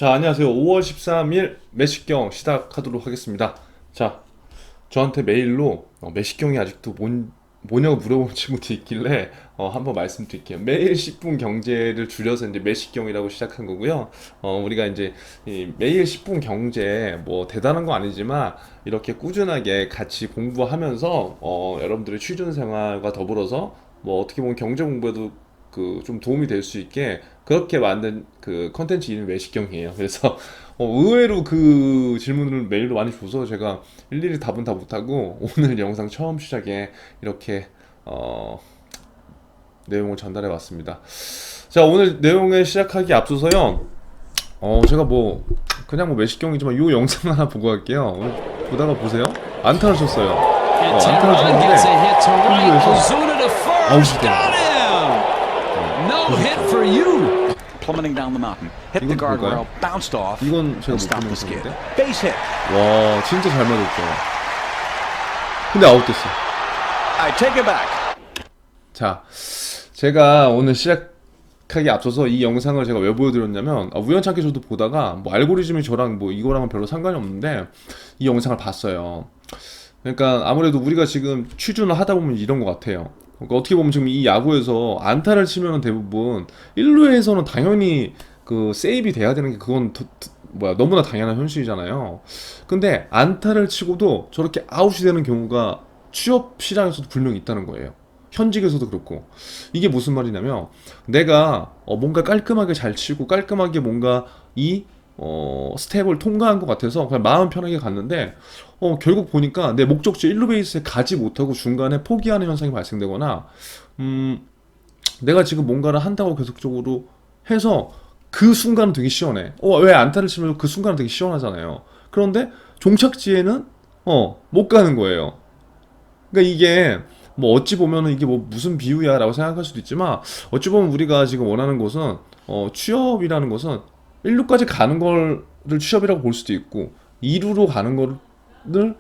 자, 안녕하세요. 5월 13일 매식경 시작하도록 하겠습니다. 자, 저한테 메일로 매식경이 아직도 뭐냐고 물어보는 친구도 있길래 한번 말씀드릴게요. 매일 10분 경제를 줄여서 이제 매식경이라고 시작한 거고요. 우리가 이제 이 매일 10분 경제 뭐 대단한 거 아니지만 이렇게 꾸준하게 같이 공부하면서 여러분들의 취준 생활과 더불어서 뭐 어떻게 보면 경제 공부에도 그 좀 도움이 될 수 있게 그렇게 만든 그 컨텐츠 이름이 매식경이에요. 그래서 의외로 그 질문을 메일로 많이 줘서 제가 일일이 답은 다 못하고 오늘 영상 처음 시작에 이렇게 어, 내용을 전달해 왔습니다. 자, 오늘 내용을 시작하기 앞서서요. 제가 뭐 그냥 뭐 매식경이지만 이 영상 하나 보고 갈게요. 오늘 보다가 보세요. 안타를 쳤어요. 안타를 쳤는데 1루에서 아웃이더라고요. No hit for you. Plummeting down the mountain, hit the 이건 guardrail, 볼까요? bounced off, 이건 제가 and 못 stopped 보는 the skid. 건데. Base hit. 와, 진짜 잘 맞았죠. 근데 아웃됐어. I take it back. 자, 제가 오늘 시작하기 앞서서 이 영상을 제가 왜 보여드렸냐면 우연찮게 저도 보다가 뭐 알고리즘이 저랑 뭐 이거랑은 별로 상관이 없는데 이 영상을 봤어요. 그러니까 아무래도 우리가 지금 취준을 하다 보면 이런 것 같아요. 그러니까 어떻게 보면 지금 이 야구에서 안타를 치면 대부분 1루에서는 당연히 그 세이브이 돼야 되는 게 그건 너무나 당연한 현실이잖아요. 근데 안타를 치고도 저렇게 아웃이 되는 경우가 취업 시장에서도 분명히 있다는 거예요. 현직에서도 그렇고. 이게 무슨 말이냐면 내가 뭔가 깔끔하게 잘 치고 깔끔하게 뭔가 이 스텝을 통과한 것 같아서 그냥 마음 편하게 갔는데 결국 보니까 내 목적지 1루 베이스에 가지 못하고 중간에 포기하는 현상이 발생되거나 내가 지금 뭔가를 한다고 계속적으로 해서 그 순간은 되게 시원해. 왜 안타를 치면 그 순간은 되게 시원하잖아요. 그런데 종착지에는 못 가는 거예요. 그러니까 이게 뭐 어찌 보면은 이게 뭐 무슨 비유야라고 생각할 수도 있지만 어찌 보면 우리가 지금 원하는 것은 취업이라는 것은 1루까지 가는 거를 취업이라고 볼 수도 있고 2루로 가는 거를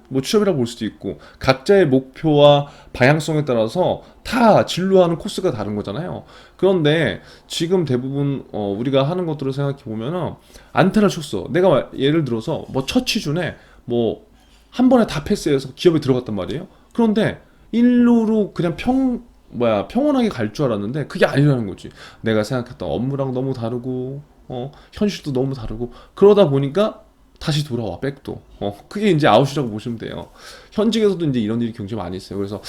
뭐 취업이라고 볼 수도 있고 각자의 목표와 방향성에 따라서 다 진로하는 코스가 다른 거잖아요. 그런데 지금 대부분 우리가 하는 것들을 생각해 보면은 안타를 쳤어. 내가 예를 들어서 뭐 첫 취준에 뭐 한 번에 다 패스해서 기업에 들어갔단 말이에요. 그런데 1루로 그냥 평온하게 갈 줄 알았는데 그게 아니라는 거지. 내가 생각했던 업무랑 너무 다르고 현실도 너무 다르고 그러다 보니까 다시 돌아와 백도 그게 이제 아웃이라고 보시면 돼요. 현직에서도 이제 이런 일이 굉장히 많이 있어요. 그래서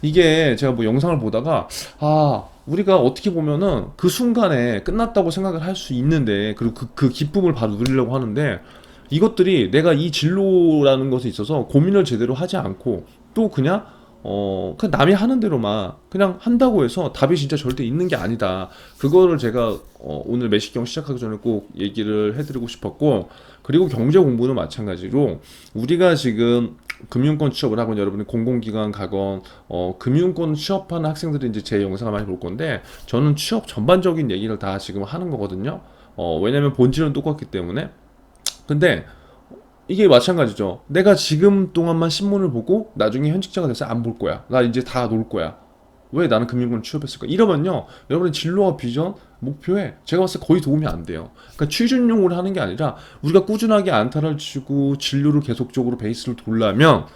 이게 제가 뭐 영상을 보다가 우리가 어떻게 보면은 그 순간에 끝났다고 생각을 할 수 있는데 그리고 그 기쁨을 바로 누리려고 하는데 이것들이 내가 이 진로라는 것에 있어서 고민을 제대로 하지 않고 또 그냥 남이 하는 대로만 그냥 한다고 해서 답이 진짜 절대 있는 게 아니다. 그거를 제가 오늘 매식경 시작하기 전에 꼭 얘기를 해드리고 싶었고, 그리고 경제 공부는 마찬가지로 우리가 지금 금융권 취업을 하건 여러분이 공공기관 가건 금융권 취업하는 학생들이 이제 제 영상을 많이 볼 건데 저는 취업 전반적인 얘기를 다 지금 하는 거거든요. 왜냐면 본질은 똑같기 때문에. 근데 이게 마찬가지죠. 내가 지금 동안만 신문을 보고 나중에 현직자가 돼서 안 볼 거야. 나 이제 다 놀 거야. 왜 나는 금융권 취업했을까? 이러면요, 여러분의 진로와 비전, 목표에 제가 봤을 때 거의 도움이 안 돼요. 그러니까 취준용으로 하는 게 아니라 우리가 꾸준하게 안타를 치고 진로를 계속적으로 베이스를 돌려면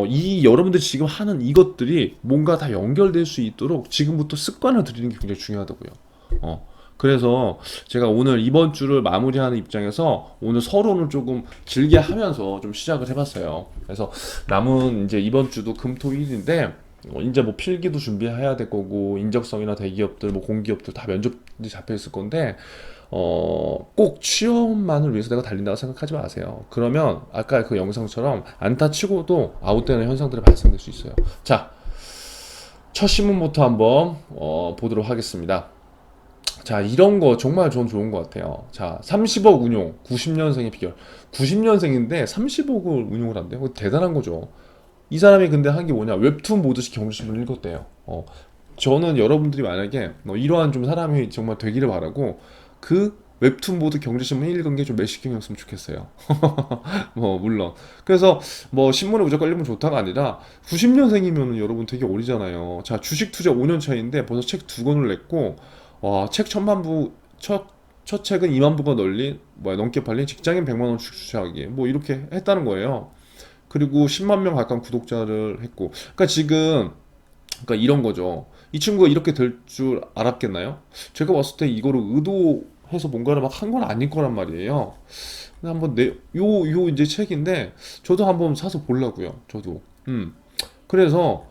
이 여러분들이 지금 하는 이것들이 뭔가 다 연결될 수 있도록 지금부터 습관을 들이는 게 굉장히 중요하다고요. 그래서 제가 오늘 이번 주를 마무리하는 입장에서 오늘 서론을 조금 길게 하면서 좀 시작을 해봤어요. 그래서 남은 이제 이번 주도 금토일인데 이제 뭐 필기도 준비해야 될 거고 인적성이나 대기업들 뭐 공기업들 다 면접이 잡혀 있을 건데 꼭 취업만을 위해서 내가 달린다고 생각하지 마세요. 그러면 아까 그 영상처럼 안타 치고도 아웃되는 현상들이 발생될 수 있어요. 자, 첫 신문부터 한번 보도록 하겠습니다. 자, 이런 거 정말 전 좋은 것 같아요. 자, 30억 운용, 90년생의 비결. 90년생인데 30억을 운용을 한대요. 그거 대단한 거죠. 이 사람이 근데 한 게 뭐냐, 웹툰 보듯이 경제신문을 읽었대요. 저는 여러분들이 만약에 이러한 좀 사람이 정말 되기를 바라고 그 웹툰 보듯 경제신문 읽은 게 좀 매식경이었으면 좋겠어요. 뭐 물론 그래서 뭐 신문에 무조건 읽으면 좋다가 아니라 90년생이면 여러분 되게 어리잖아요. 자, 주식 투자 5년 차인데 벌써 책 2권을 냈고 와, 책 천만 부 첫 첫 책은 2만 부가 넘게 팔린 직장인 100만 원 축출하기 뭐 이렇게 했다는 거예요. 그리고 10만 명 가까운 구독자를 했고, 그러니까 지금 그러니까 이런 거죠. 이 친구가 이렇게 될 줄 알았겠나요? 제가 봤을 때 이거를 의도해서 뭔가를 막 한 건 아닐 거란 말이에요. 근데 한번 요 이제 책인데 저도 한번 사서 보려고요. 저도. 그래서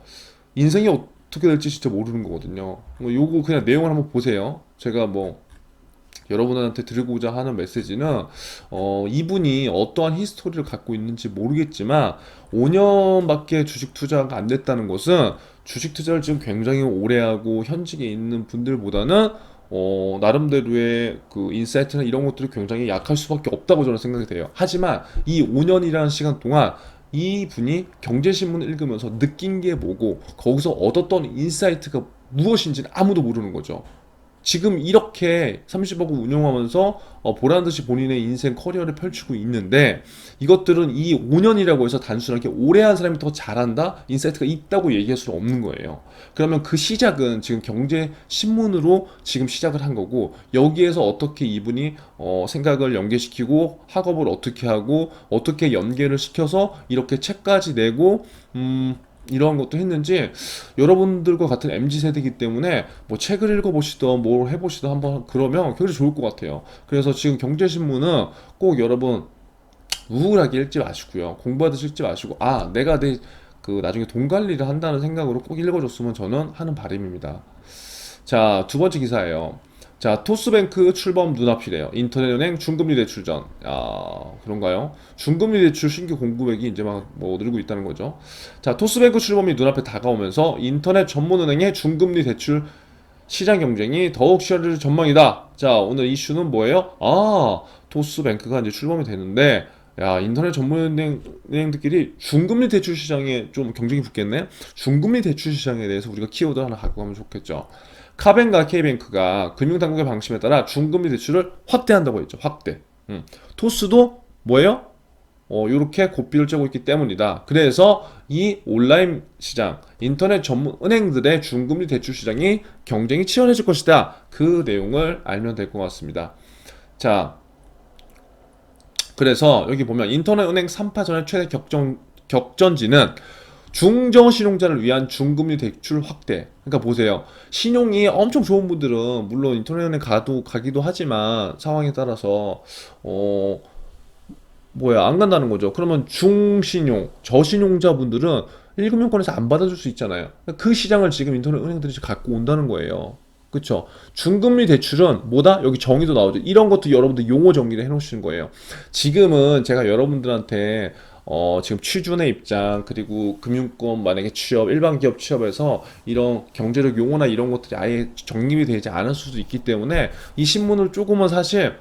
인생이 어떻게 될지 진짜 모르는 거거든요. 뭐 요거 그냥 내용을 한번 보세요. 제가 뭐 여러분한테 드리고자 하는 메시지는 이분이 어떠한 히스토리를 갖고 있는지 모르겠지만 5년밖에 주식 투자가 안 됐다는 것은 주식 투자를 지금 굉장히 오래 하고 현직에 있는 분들보다는 나름대로의 그 인사이트나 이런 것들이 굉장히 약할 수밖에 없다고 저는 생각이 돼요. 하지만 이 5년이라는 시간 동안 이 분이 경제신문을 읽으면서 느낀 게 뭐고 거기서 얻었던 인사이트가 무엇인지는 아무도 모르는 거죠. 지금 이렇게 30억을 운용하면서 보란듯이 본인의 인생 커리어를 펼치고 있는데 이것들은 이 5년이라고 해서 단순하게 오래 한 사람이 더 잘한다? 인사이트가 있다고 얘기할 수는 없는 거예요. 그러면 그 시작은 지금 경제신문으로 지금 시작을 한 거고 여기에서 어떻게 이분이 생각을 연계시키고 학업을 어떻게 하고 어떻게 연계를 시켜서 이렇게 책까지 내고 이러한 것도 했는지 여러분들과 같은 MZ세대이기 때문에 뭐 책을 읽어보시던 뭘 해보시던 한번 그러면 굉장히 좋을 것 같아요. 그래서 지금 경제신문은 꼭 여러분 우울하게 읽지 마시고요. 공부하듯이 읽지 마시고 내가 그 나중에 돈 관리를 한다는 생각으로 꼭 읽어줬으면 저는 하는 바람입니다. 자, 두 번째 기사예요. 자, 토스뱅크 출범 눈앞이래요. 인터넷은행 중금리 대출 전. 그런가요? 중금리 대출 신규 공급액이 이제 막 뭐 늘고 있다는 거죠. 자, 토스뱅크 출범이 눈앞에 다가오면서 인터넷 전문은행의 중금리 대출 시장 경쟁이 더욱 치열해질 전망이다. 자, 오늘 이슈는 뭐예요? 토스뱅크가 이제 출범이 되는데 인터넷 전문은행들끼리 중금리 대출 시장에 좀 경쟁이 붙겠네? 중금리 대출 시장에 대해서 우리가 키워드 하나 갖고 가면 좋겠죠. 카뱅과 K뱅크가 금융당국의 방침에 따라 중금리 대출을 확대한다고 했죠. 확대. 토스도 뭐예요? 요렇게 고삐를 쬐고 있기 때문이다. 그래서 이 온라인 시장, 인터넷 전문 은행들의 중금리 대출 시장이 경쟁이 치열해질 것이다. 그 내용을 알면 될 것 같습니다. 자, 그래서 여기 보면 인터넷 은행 3파전의 최대 격전지는 중저신용자를 위한 중금리 대출 확대. 그러니까 보세요. 신용이 엄청 좋은 분들은 물론 인터넷은행 가기도 하지만 상황에 따라서 안 간다는 거죠. 그러면 중신용, 저신용자분들은 1금융권에서 안 받아줄 수 있잖아요. 그 시장을 지금 인터넷 은행들이 갖고 온다는 거예요. 그쵸? 중금리 대출은 뭐다? 여기 정의도 나오죠. 이런 것도 여러분들 용어 정리를 해놓으시는 거예요. 지금은 제가 여러분들한테 지금 취준의 입장 그리고 금융권 만약에 취업 일반 기업 취업에서 이런 경제적 용어나 이런 것들이 아예 정립이 되지 않을 수도 있기 때문에 이 신문을 조금은 사실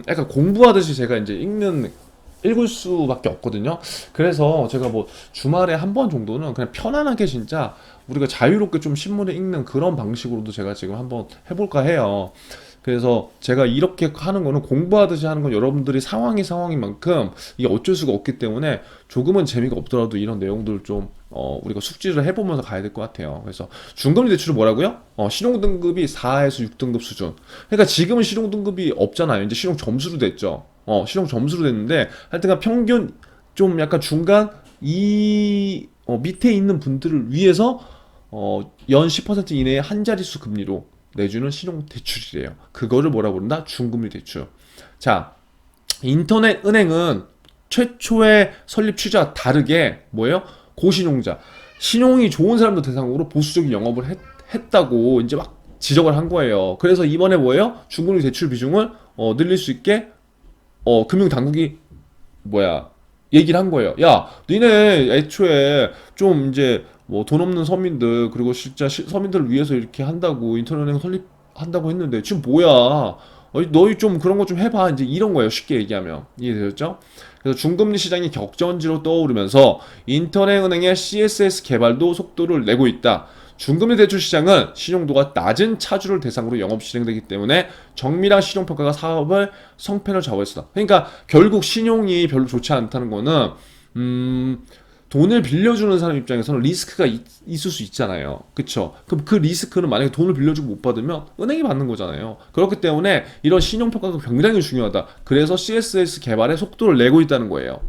약간 공부하듯이 제가 이제 읽을 수밖에 없거든요. 그래서 제가 뭐 주말에 한 번 정도는 그냥 편안하게 진짜 우리가 자유롭게 좀 신문을 읽는 그런 방식으로도 제가 지금 한번 해볼까 해요. 그래서 제가 이렇게 하는 거는 공부하듯이 하는 건 여러분들이 상황인 만큼 이게 어쩔 수가 없기 때문에 조금은 재미가 없더라도 이런 내용들을 좀 우리가 숙지를 해보면서 가야 될 것 같아요. 그래서 중금리 대출은 뭐라고요? 신용등급이 4에서 6등급 수준. 그러니까 지금은 신용등급이 없잖아요. 이제 신용 점수로 됐죠. 신용 점수로 됐는데 하여튼간 평균 좀 약간 중간 밑에 있는 분들을 위해서 연 10% 이내의 한 자릿수 금리로 내주는 신용 대출이래요. 그거를 뭐라 부른다? 중금리 대출. 자, 인터넷 은행은 최초의 설립 취지와 다르게 뭐예요? 고신용자, 신용이 좋은 사람들 대상으로 보수적인 영업을 했다고 이제 막 지적을 한 거예요. 그래서 이번에 뭐예요? 중금리 대출 비중을 늘릴 수 있게 금융당국이 얘기를 한 거예요. 야, 니네 애초에 좀 이제 뭐 돈 없는 서민들 그리고 진짜 서민들을 위해서 이렇게 한다고 인터넷은행 설립한다고 했는데 지금 뭐야? 너희 좀 그런 거 좀 해봐. 이제 이런 거예요. 쉽게 얘기하면 이해되셨죠? 그래서 중금리 시장이 격전지로 떠오르면서 인터넷은행의 CSS 개발도 속도를 내고 있다. 중금리 대출 시장은 신용도가 낮은 차주를 대상으로 영업 진행되기 때문에 정밀한 신용평가가 사업의 성패를 좌우했다. 그러니까 결국 신용이 별로 좋지 않다는 거는 돈을 빌려주는 사람 입장에서는 리스크가 있을 수 있잖아요. 그쵸? 그럼 그 리스크는 만약에 돈을 빌려주고 못 받으면 은행이 받는 거잖아요. 그렇기 때문에 이런 신용평가가 굉장히 중요하다. 그래서 CSS 개발에 속도를 내고 있다는 거예요.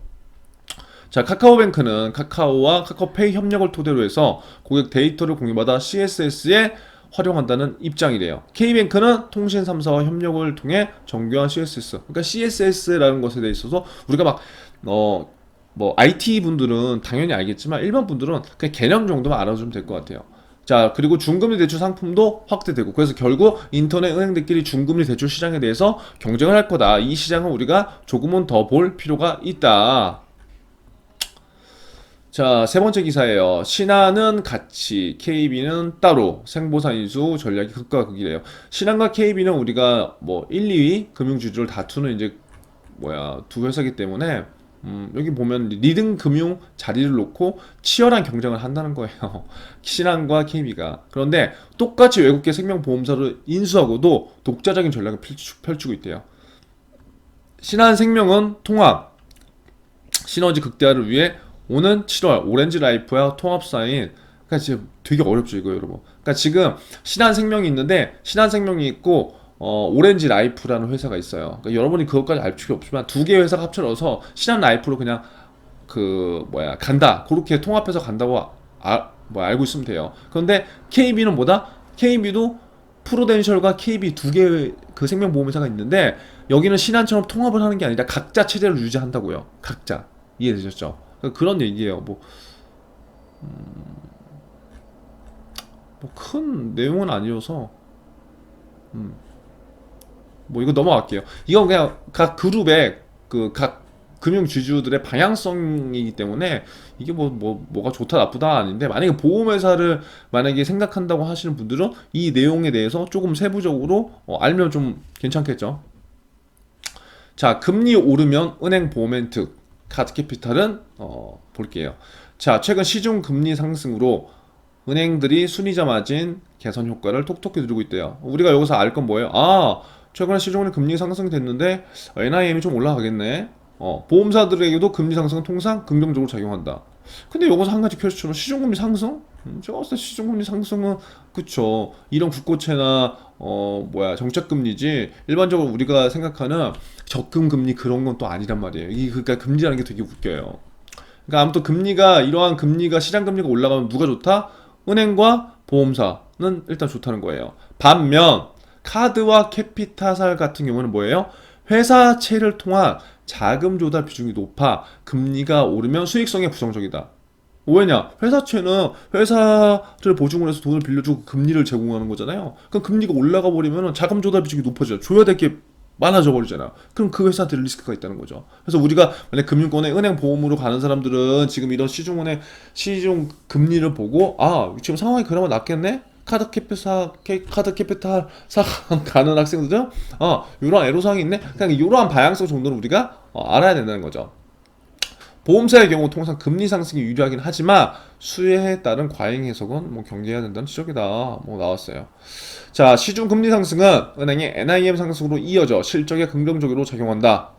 자, 카카오뱅크는 카카오와 카카오페이 협력을 토대로 해서 고객 데이터를 공유받아 CSS에 활용한다는 입장이래요. K뱅크는 통신 3사와 협력을 통해 정교한 CSS. 그러니까 CSS라는 것에 대해 있어서 우리가 뭐 IT 분들은 당연히 알겠지만 일반 분들은 그냥 개념 정도만 알아주면 될 것 같아요. 자, 그리고 중금리 대출 상품도 확대되고, 그래서 결국 인터넷 은행들끼리 중금리 대출 시장에 대해서 경쟁을 할 거다. 이 시장은 우리가 조금은 더 볼 필요가 있다. 자, 세 번째 기사예요. 신한은 같이, KB는 따로, 생보사 인수 전략이 극과 극이래요. 신한과 KB는 우리가 뭐 1, 2위 금융주주를 다투는 이제 두 회사기 때문에 여기 보면 리듬 금융 자리를 놓고 치열한 경쟁을 한다는 거예요. 신한과 KB가. 그런데 똑같이 외국계 생명보험사를 인수하고도 독자적인 전략을 펼치고 있대요. 신한생명은 통합, 시너지 극대화를 위해 오는 7월 오렌지 라이프와 통합사인, 그러니까 지금 되게 어렵죠 이거 여러분. 그러니까 지금 신한생명이 있는데 신한생명이 있고 오렌지 라이프라는 회사가 있어요. 그러니까 여러분이 그것까지 알 필요 없지만 두 개의 회사가 합쳐져서 신한 라이프로 그냥 간다. 그렇게 통합해서 간다고 알고 있으면 돼요. 그런데 KB는 뭐다? KB도 프루덴셜과 KB 두 개의 그 생명보험회사가 있는데 여기는 신한처럼 통합을 하는 게 아니라 각자 체제를 유지한다고요. 각자. 이해되셨죠? 그런 얘기예요. 뭐 큰 내용은 아니어서 뭐 이거 넘어갈게요. 이건 그냥 각 그룹의 각 금융 주주들의 방향성이기 때문에 이게 뭐가 좋다 나쁘다 아닌데, 만약에 보험회사를 만약에 생각한다고 하시는 분들은 이 내용에 대해서 조금 세부적으로 알면 좀 괜찮겠죠. 자, 금리 오르면 은행 보험 혜택, 카드캐피탈은 볼게요. 자, 최근 시중 금리 상승으로 은행들이 순이자 마진 개선 효과를 톡톡히 누리고 있대요. 우리가 여기서 알 건 뭐예요? 최근에 시중은행 금리 상승이 됐는데 NIM이 좀 올라가겠네. 보험사들에게도 금리 상승은 통상 긍정적으로 작용한다. 근데 여기서 한 가지 퀘스천은 시중금리 상승? 제가 봤을 때 시중금리 상승은 그쵸, 이런 국고채나 정책금리지 일반적으로 우리가 생각하는 적금금리 그런 건 또 아니란 말이에요. 그러니까 금리라는 게 되게 웃겨요. 그러니까 아무튼 이러한 금리가 시장금리가 올라가면 누가 좋다? 은행과 보험사는 일단 좋다는 거예요. 반면 카드와 캐피탈사 같은 경우는 뭐예요? 회사채를 통한 자금 조달 비중이 높아 금리가 오르면 수익성에 부정적이다. 왜냐? 회사채는 회사를 보증을 해서 돈을 빌려주고 금리를 제공하는 거잖아요. 그럼 금리가 올라가 버리면 자금 조달 비중이 높아져요. 줘야 될 게 많아져 버리잖아요. 그럼 그 회사들 리스크가 있다는 거죠. 그래서 우리가 만약 금융권에 은행 보험으로 가는 사람들은 지금 이런 시중 금리를 보고 지금 상황이 그나마 낫겠네? 카드 캐피탈 가는 학생들은 이러한 애로사항이 있네? 그냥 이러한 방향성 정도는 우리가 알아야 된다는 거죠. 보험사의 경우 통상 금리 상승이 유리하긴 하지만 수혜에 따른 과잉 해석은 경계해야 된다는 지적이다. 나왔어요. 자, 시중 금리 상승은 은행의 NIM 상승으로 이어져 실적에 긍정적으로 작용한다.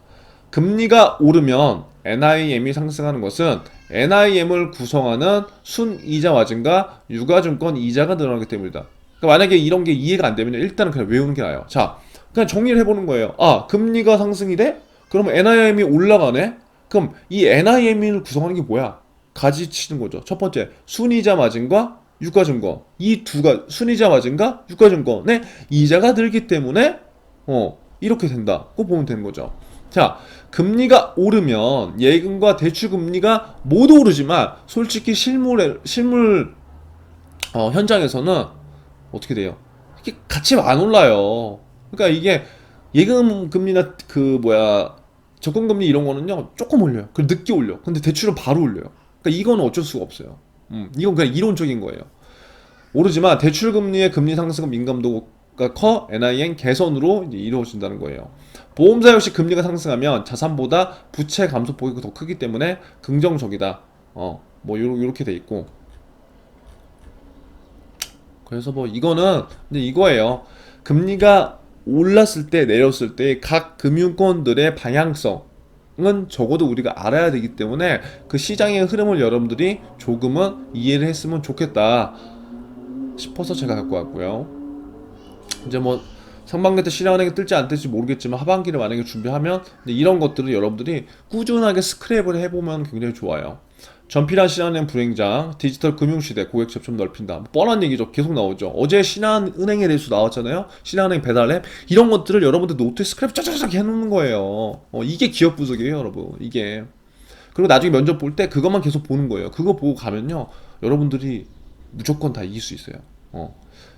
금리가 오르면 NIM이 상승하는 것은 NIM을 구성하는 순이자 마진과 유가증권 이자가 늘어나기 때문이다. 그러니까 만약에 이런 게 이해가 안 되면 일단은 그냥 외우는 게 나아요. 자, 그냥 정리를 해보는 거예요. 금리가 상승이 돼? 그러면 NIM이 올라가네? 그럼 이 NIM을 구성하는 게 뭐야? 가지치는 거죠. 첫 번째, 순이자 마진과 유가증권. 이 순이자 마진과 유가증권의 이자가 늘기 때문에 이렇게 된다고 보면 되는 거죠. 자, 금리가 오르면 예금과 대출 금리가 모두 오르지만 솔직히 실물 현장에서는 어떻게 돼요? 이게 같이 안 올라요. 그러니까 이게 예금 금리나 적금 금리 이런 거는요 조금 올려요. 그리고 늦게 올려. 근데 대출은 바로 올려요. 그러니까 이거는 어쩔 수가 없어요. 이건 그냥 이론적인 거예요. 오르지만 대출 금리의 금리 상승은 민감도가 커 NIM 개선으로 이제 이루어진다는 거예요. 보험사 역시 금리가 상승하면 자산보다 부채 감소폭이 더 크기 때문에 긍정적이다. 요렇게 돼 있고. 그래서 이거는 이제 이거예요. 금리가 올랐을 때 내렸을 때 각 금융권들의 방향성, 적어도 우리가 알아야 되기 때문에 그 시장의 흐름을 여러분들이 조금은 이해를 했으면 좋겠다 싶어서 제가 갖고 왔고요. 이제 뭐 상반기 때 신한은행이 뜰지 안 뜰지 모르겠지만 하반기를 만약에 준비하면 이런 것들을 여러분들이 꾸준하게 스크랩을 해보면 굉장히 좋아요. 전필한 신한은행 불행장, 디지털 금융시대, 고객 접점 넓힌다. 뻔한 얘기죠. 계속 나오죠. 어제 신한은행에 대해서 나왔잖아요. 신한은행 배달앱. 이런 것들을 여러분들 노트에 스크랩 짜자자작 해놓는 거예요. 이게 기업 분석이에요, 여러분. 이게. 그리고 나중에 면접 볼 때 그것만 계속 보는 거예요. 그거 보고 가면요. 여러분들이 무조건 다 이길 수 있어요.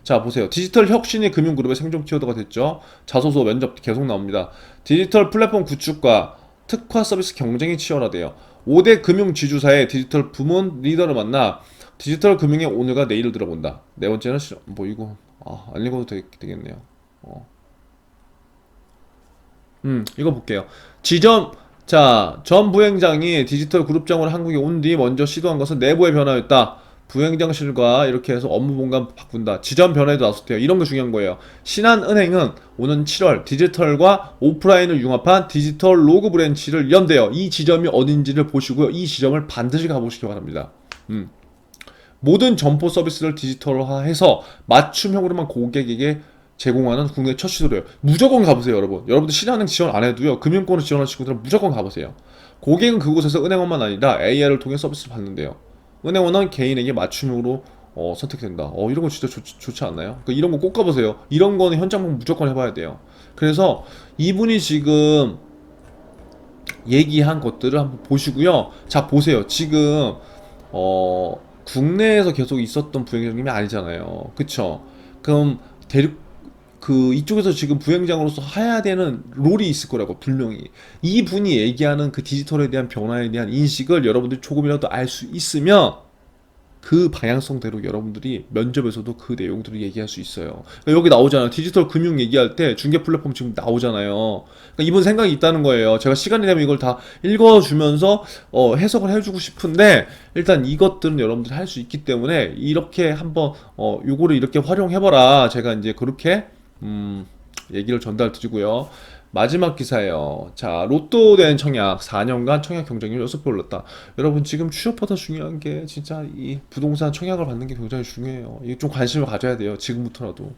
자, 보세요. 디지털 혁신이 금융그룹의 생존 키워드가 됐죠. 자소서 면접 계속 나옵니다. 디지털 플랫폼 구축과 특화 서비스 경쟁이 치열하대요. 5대 금융 지주사의 디지털 부문 리더를 만나 디지털 금융의 오늘과 내일을 들어본다. 네 번째는 뭐 이거 안 읽어도 되겠네요. 이거 볼게요. 전 부행장이 디지털 그룹장으로 한국에 온 뒤 먼저 시도한 것은 내부의 변화였다. 부행장실과 이렇게 해서 업무 공간 바꾼다. 지점 변화에도 나섰대요. 이런 거 중요한 거예요. 신한은행은 오는 7월 디지털과 오프라인을 융합한 디지털 로그 브랜치를 연대요. 이 지점이 어딘지를 보시고요. 이 지점을 반드시 가보시기 바랍니다. 모든 점포 서비스를 디지털화해서 맞춤형으로만 고객에게 제공하는 국내 첫 시도래요. 무조건 가보세요, 여러분. 여러분들 신한은행 지원 안 해도요. 금융권을 지원하는 친구들은 무조건 가보세요. 고객은 그곳에서 은행원만 아니라 AI를 통해 서비스를 받는데요. 은행원은 개인에게 맞춤으로 선택된다. 이런 거 진짜 좋지 않나요? 그러니까 이런 거 꼭 가보세요. 이런 거는 현장 공부 무조건 해봐야 돼요. 그래서 이분이 지금 얘기한 것들을 한번 보시고요. 자, 보세요. 지금 국내에서 계속 있었던 부행장님이 아니잖아요. 그쵸? 그럼 이쪽에서 지금 부행장으로서 해야 되는 롤이 있을 거라고, 분명히. 이분이 얘기하는 그 디지털에 대한 변화에 대한 인식을 여러분들이 조금이라도 알 수 있으면 그 방향성대로 여러분들이 면접에서도 그 내용들을 얘기할 수 있어요. 그러니까 여기 나오잖아요. 디지털 금융 얘기할 때 중개 플랫폼 지금 나오잖아요. 그러니까 이분 생각이 있다는 거예요. 제가 시간이 되면 이걸 다 읽어주면서 해석을 해주고 싶은데, 일단 이것들은 여러분들이 할 수 있기 때문에 이렇게 한번 요거를 이렇게 활용해봐라. 제가 이제 그렇게 얘기를 전달 드리고요. 마지막 기사예요. 자, 로또 된 청약 4년간 청약 경쟁률 6배 올랐다. 여러분, 지금 취업보다 중요한 게 진짜 이 부동산 청약을 받는 게 굉장히 중요해요. 이게 좀 관심을 가져야 돼요. 지금부터라도.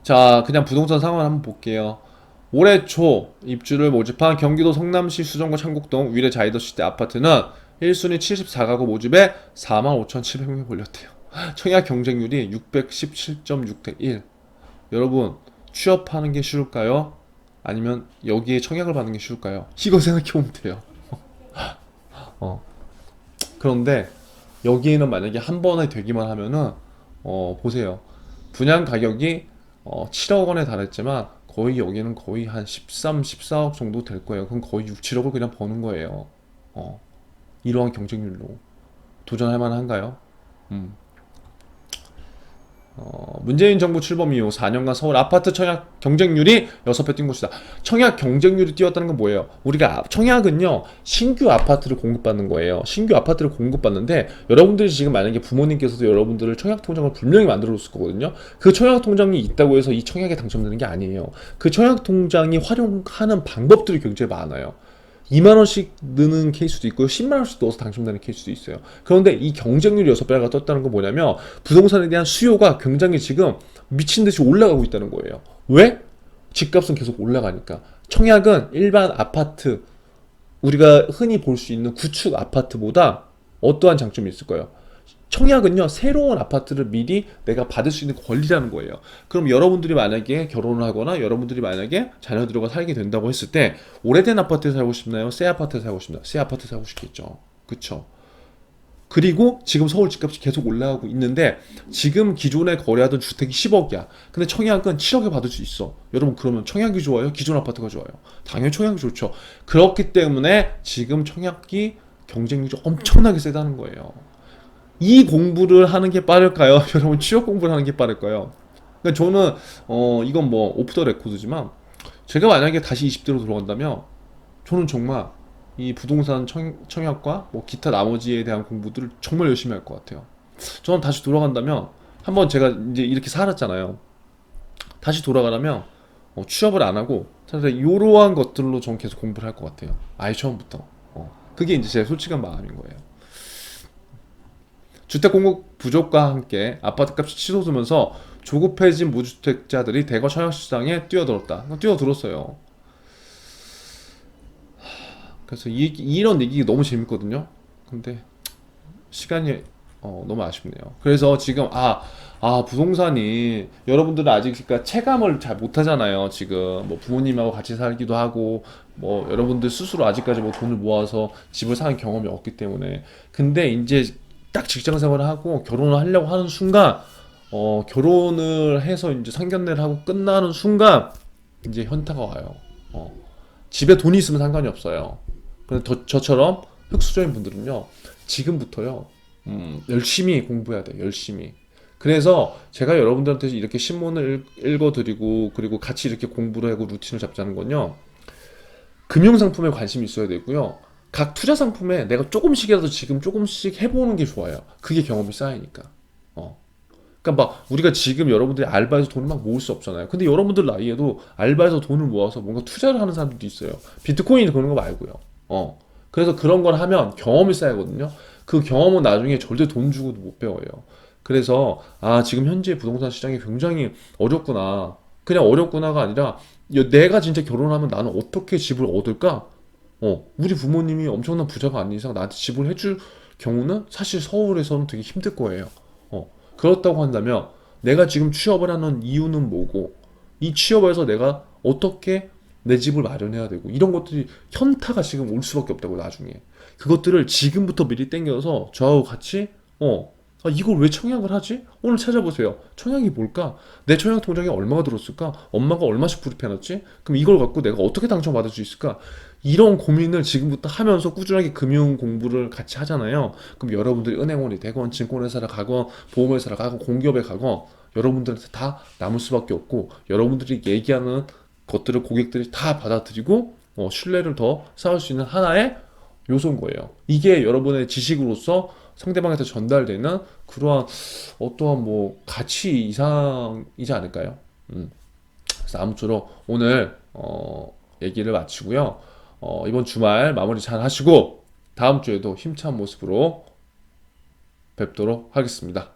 자, 그냥 부동산 상황을 한번 볼게요. 올해 초 입주를 모집한 경기도 성남시 수정구 창곡동 위례 자이더시대 아파트는 1순위 74가구 모집에 45,700명이 걸렸대요. 청약 경쟁률이 617.6대 1. 여러분, 취업하는 게 쉬울까요? 아니면 여기에 청약을 받는 게 쉬울까요? 이거 생각해보면 돼요. 그런데 여기에는 만약에 한 번에 되기만 하면은 보세요. 분양 가격이 7억 원에 달했지만 거의 여기는 거의 한 13, 14억 정도 될 거예요. 그럼 거의 6, 7억을 그냥 버는 거예요. 이러한 경쟁률로 도전할 만한가요? 문재인 정부 출범 이후 4년간 서울 아파트 청약 경쟁률이 6배 뛴 곳이다. 청약 경쟁률이 뛰었다는 건 뭐예요? 우리가 청약은요, 신규 아파트를 공급받는 거예요. 신규 아파트를 공급받는데, 여러분들이 지금 만약에 부모님께서도 여러분들을 청약 통장을 분명히 만들어 줬을 거거든요. 그 청약 통장이 있다고 해서 이 청약에 당첨되는 게 아니에요. 그 청약 통장이 활용하는 방법들이 굉장히 많아요. 2만원씩 넣는 케이스도 있고요. 10만원씩 넣어서 당첨되는 케이스도 있어요. 그런데 이 경쟁률이 6배가 떴다는 건 뭐냐면, 부동산에 대한 수요가 굉장히 지금 미친듯이 올라가고 있다는 거예요. 왜? 집값은 계속 올라가니까. 청약은 일반 아파트, 우리가 흔히 볼 수 있는 구축 아파트보다 어떠한 장점이 있을까요? 청약은요, 새로운 아파트를 미리 내가 받을 수 있는 권리라는 거예요. 그럼 여러분들이 만약에 결혼을 하거나 여러분들이 만약에 자녀들과 살게 된다고 했을 때, 오래된 아파트에 살고 싶나요? 새 아파트에 살고 싶나요? 새 아파트에 살고 싶겠죠. 그쵸? 그리고 지금 서울 집값이 계속 올라가고 있는데, 지금 기존에 거래하던 주택이 10억이야. 근데 청약은 7억에 받을 수 있어. 여러분, 그러면 청약이 좋아요? 기존 아파트가 좋아요? 당연히 청약이 좋죠. 그렇기 때문에 지금 청약이 경쟁률이 엄청나게 세다는 거예요. 이 공부를 하는 게 빠를까요? 여러분, 취업 공부를 하는 게 빠를까요? 그러니까 저는 이건 뭐 오프 더 레코드지만, 제가 만약에 다시 20대로 돌아간다면 저는 정말 이 부동산 청약과 뭐 기타 나머지에 대한 공부들을 정말 열심히 할 것 같아요. 저는 다시 돌아간다면, 한번 제가 이제 이렇게 살았잖아요. 다시 돌아가려면 취업을 안 하고 차라리 이러한 것들로 전 계속 공부를 할 것 같아요. 아예 처음부터. 그게 이제 제 솔직한 마음인 거예요. 주택 공급 부족과 함께 아파트값이 치솟으면서 조급해진 무주택자들이 대거 청약시장에 뛰어들었어요. 그래서 이런 얘기 너무 재밌거든요. 근데 시간이 너무 아쉽네요. 그래서 지금 부동산이 여러분들은 아직 그러니까 체감을 잘 못하잖아요. 지금 뭐 부모님하고 같이 살기도 하고 뭐 여러분들 스스로 아직까지 뭐 돈을 모아서 집을 사는 경험이 없기 때문에. 근데 이제 딱 직장 생활을 하고 결혼을 하려고 하는 순간 결혼을 해서 이제 상견례를 하고 끝나는 순간 이제 현타가 와요. 집에 돈이 있으면 상관이 없어요. 근데 저처럼 흑수저인 분들은요, 지금부터요, 열심히 공부해야 돼요. 열심히. 그래서 제가 여러분들한테 이렇게 신문을 읽어드리고 그리고 같이 이렇게 공부를 하고 루틴을 잡자는 건요, 금융상품에 관심이 있어야 되고요, 각 투자 상품에 내가 조금씩이라도 지금 조금씩 해보는 게 좋아요. 그게 경험이 쌓이니까. 그러니까 막 우리가 지금 여러분들이 알바해서 돈을 막 모을 수 없잖아요. 근데 여러분들 나이에도 알바해서 돈을 모아서 뭔가 투자를 하는 사람들도 있어요. 비트코인 그런 거 말고요. 그래서 그런 걸 하면 경험이 쌓이거든요. 그 경험은 나중에 절대 돈 주고도 못 배워요. 그래서 지금 현재 부동산 시장이 굉장히 어렵구나. 그냥 어렵구나가 아니라 내가 진짜 결혼하면 나는 어떻게 집을 얻을까? 우리 부모님이 엄청난 부자가 아닌 이상 나한테 집을 해줄 경우는 사실 서울에서는 되게 힘들 거예요. 그렇다고 한다면 내가 지금 취업을 하는 이유는 뭐고, 이 취업에서 내가 어떻게 내 집을 마련해야 되고, 이런 것들이 현타가 지금 올 수밖에 없다고. 나중에 그것들을 지금부터 미리 땡겨서 저하고 같이 이걸 왜 청약을 하지? 오늘 찾아보세요. 청약이 뭘까? 내 청약 통장에 얼마가 들었을까? 엄마가 얼마씩 불입해놨지? 그럼 이걸 갖고 내가 어떻게 당첨받을 수 있을까? 이런 고민을 지금부터 하면서 꾸준하게 금융 공부를 같이 하잖아요. 그럼 여러분들이 은행원이 되건 증권회사를 가건 보험회사를 가건 공기업에 가건 여러분들한테 다 남을 수밖에 없고, 여러분들이 얘기하는 것들을 고객들이 다 받아들이고 신뢰를 더 쌓을 수 있는 하나의 요소인 거예요. 이게 여러분의 지식으로서 상대방한테 전달되는 그러한 어떠한 뭐 가치 이상이지 않을까요? 그래서 아무쪼록 오늘 얘기를 마치고요. 이번 주말 마무리 잘 하시고 다음 주에도 힘찬 모습으로 뵙도록 하겠습니다.